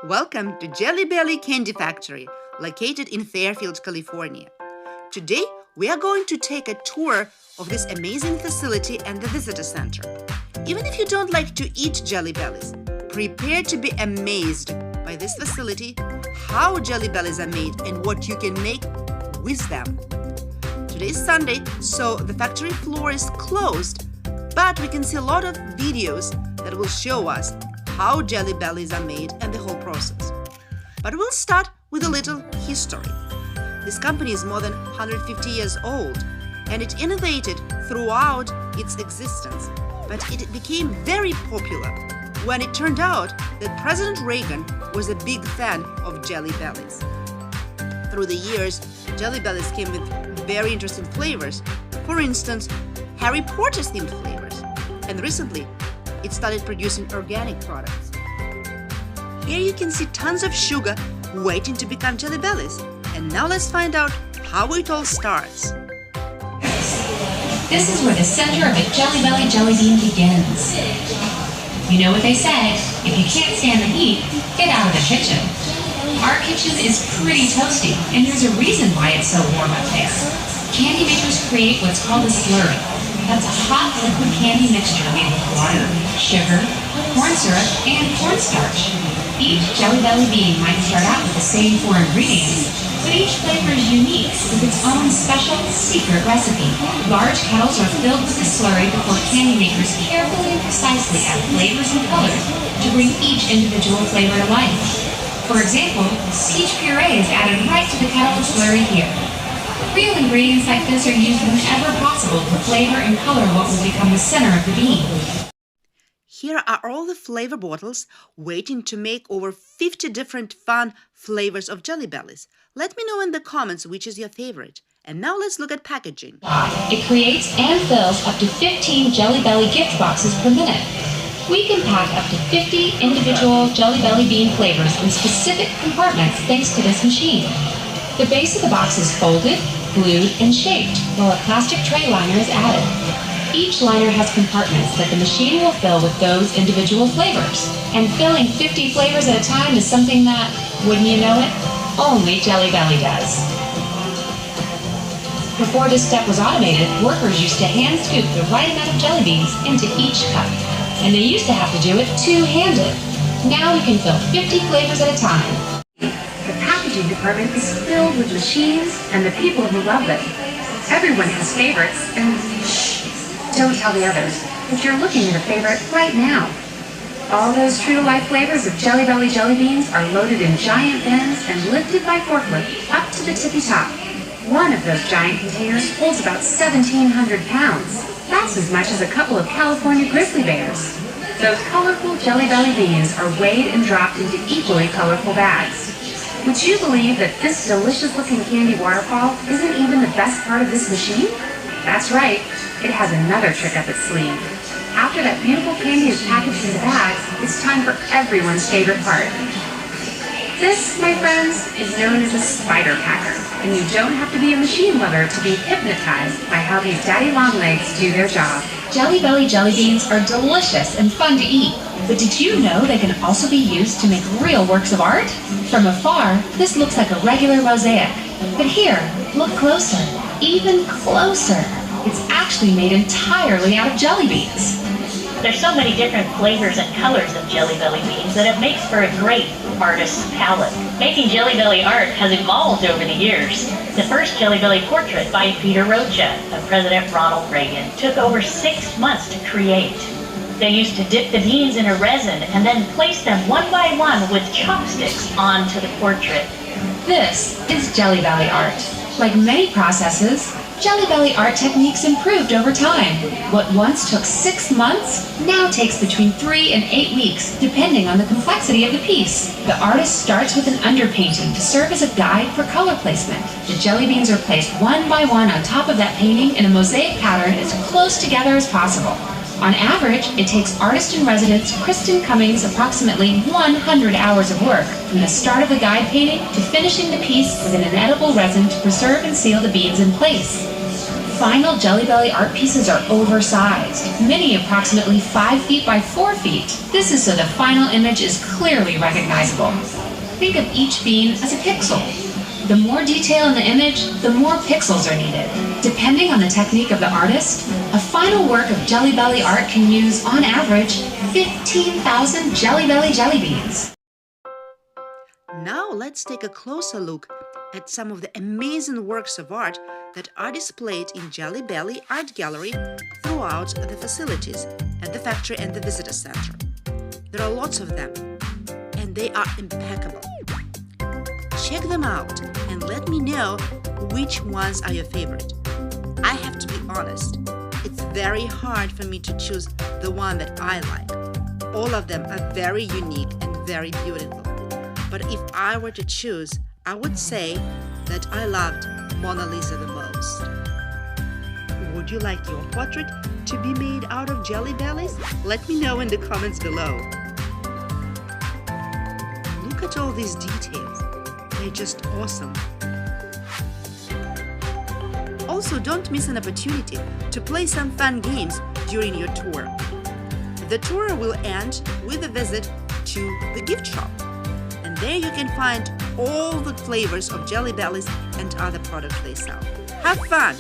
Welcome to Jelly Belly Candy Factory, located in Fairfield, California. Today, we are going to take a tour of this amazing facility and the visitor center. Even if you don't like to eat Jelly Bellies, prepare to be amazed by this facility, how Jelly Bellies are made, and what you can make with them. Today is Sunday, so the factory floor is closed, but we can see a lot of videos that will show us how Jelly Bellies are made and the whole process. But we'll start with a little history. This company is more than 150 years old, and it innovated throughout its existence, but it became very popular when it turned out that President Reagan was a big fan of Jelly Bellies. Through the years, Jelly Bellies came with very interesting flavors. For instance, Harry Potter's themed flavors, and recently it started producing organic products. Here you can see tons of sugar waiting to become Jelly Bellies. And now let's find out how it all starts. This is where the center of a Jelly Belly jelly bean begins. You know what they say, if you can't stand the heat, get out of the kitchen. Our kitchen is pretty toasty, and there's a reason why it's so warm up there. Candy makers create what's called a slurry. That's a hot liquid candy mixture made with water, sugar, corn syrup, and cornstarch. Each Jelly Belly bean might start out with the same four ingredients, but each flavor is unique with its own special secret recipe. Large kettles are filled with the slurry before candy makers carefully and precisely add flavors and colors to bring each individual flavor to life. For example, peach puree is added right to the kettle of slurry here. Real ingredients like this are used whenever possible to flavor and color what will become the center of the bean. Here are all the flavor bottles waiting to make over 50 different fun flavors of Jelly Bellies. Let me know in the comments which is your favorite. And now let's look at packaging. It creates and fills up to 15 Jelly Belly gift boxes per minute. We can pack up to 50 individual Jelly Belly bean flavors in specific compartments thanks to this machine. The base of the box is folded, glued, and shaped, while a plastic tray liner is added. Each liner has compartments that the machine will fill with those individual flavors. And filling 50 flavors at a time is something that, wouldn't you know it, only Jelly Belly does. Before this step was automated, workers used to hand scoop the right amount of jelly beans into each cup. And they used to have to do it two-handed. Now we can fill 50 flavors at a time. The packaging department is filled with machines and the people who love them. Everyone has favorites, and shh, don't tell the others, but you're looking at a favorite right now. All those true-to-life flavors of Jelly Belly jelly beans are loaded in giant bins and lifted by forklift up to the tippy top. One of those giant containers holds about 1,700 pounds. That's as much as a couple of California grizzly bears. Those colorful Jelly Belly beans are weighed and dropped into equally colorful bags. Would you believe that this delicious-looking candy waterfall isn't even the best part of this machine? That's right, it has another trick up its sleeve. After that beautiful candy is packaged in the bags, it's time for everyone's favorite part. This, my friends, is known as a spider packer, and you don't have to be a machine lover to be hypnotized by how these daddy longlegs do their job. Jelly Belly jelly beans are delicious and fun to eat, but did you know they can also be used to make real works of art? From afar, this looks like a regular mosaic, but here, look closer, even closer. It's actually made entirely out of jelly beans. There's so many different flavors and colors of Jelly Belly beans that it makes for a great artist's palette. Making Jelly Belly art has evolved over the years. The first Jelly Belly portrait by Peter Rocha of President Ronald Reagan took over 6 months to create. They used to dip the beans in a resin and then place them one by one with chopsticks onto the portrait. This is Jelly Belly art. Like many processes, Jelly Belly art techniques improved over time. What once took 6 months now takes between 3 and 8 weeks, depending on the complexity of the piece. The artist starts with an underpainting to serve as a guide for color placement. The jelly beans are placed one by one on top of that painting in a mosaic pattern as close together as possible. On average, it takes artist-in-residence Kristen Cummings approximately 100 hours of work, from the start of the guide painting to finishing the piece with an inedible resin to preserve and seal the beans in place. final Jelly Belly art pieces are oversized, many approximately 5 feet by 4 feet. This is so the final image is clearly recognizable. Think of each bean as a pixel. The more detail in the image, the more pixels are needed. Depending on the technique of the artist, a final work of Jelly Belly art can use, on average, 15,000 Jelly Belly jelly beans. Now let's take a closer look at some of the amazing works of art that are displayed in Jelly Belly Art Gallery throughout the facilities at the factory and the visitor center. There are lots of them, and they are impeccable. Check them out and let me know which ones are your favorite. I have to be honest, it's very hard for me to choose the one that I like. All of them are very unique and very beautiful. But if I were to choose, I would say that I loved Mona Lisa the most. Would you like your portrait to be made out of Jelly Bellies? Let me know in the comments below. Look at all these details. They're just awesome. Also, don't miss an opportunity to play some fun games during your tour. The tour will end with a visit to the gift shop. And there you can find all the flavors of Jelly Bellies and other products they sell. Have fun!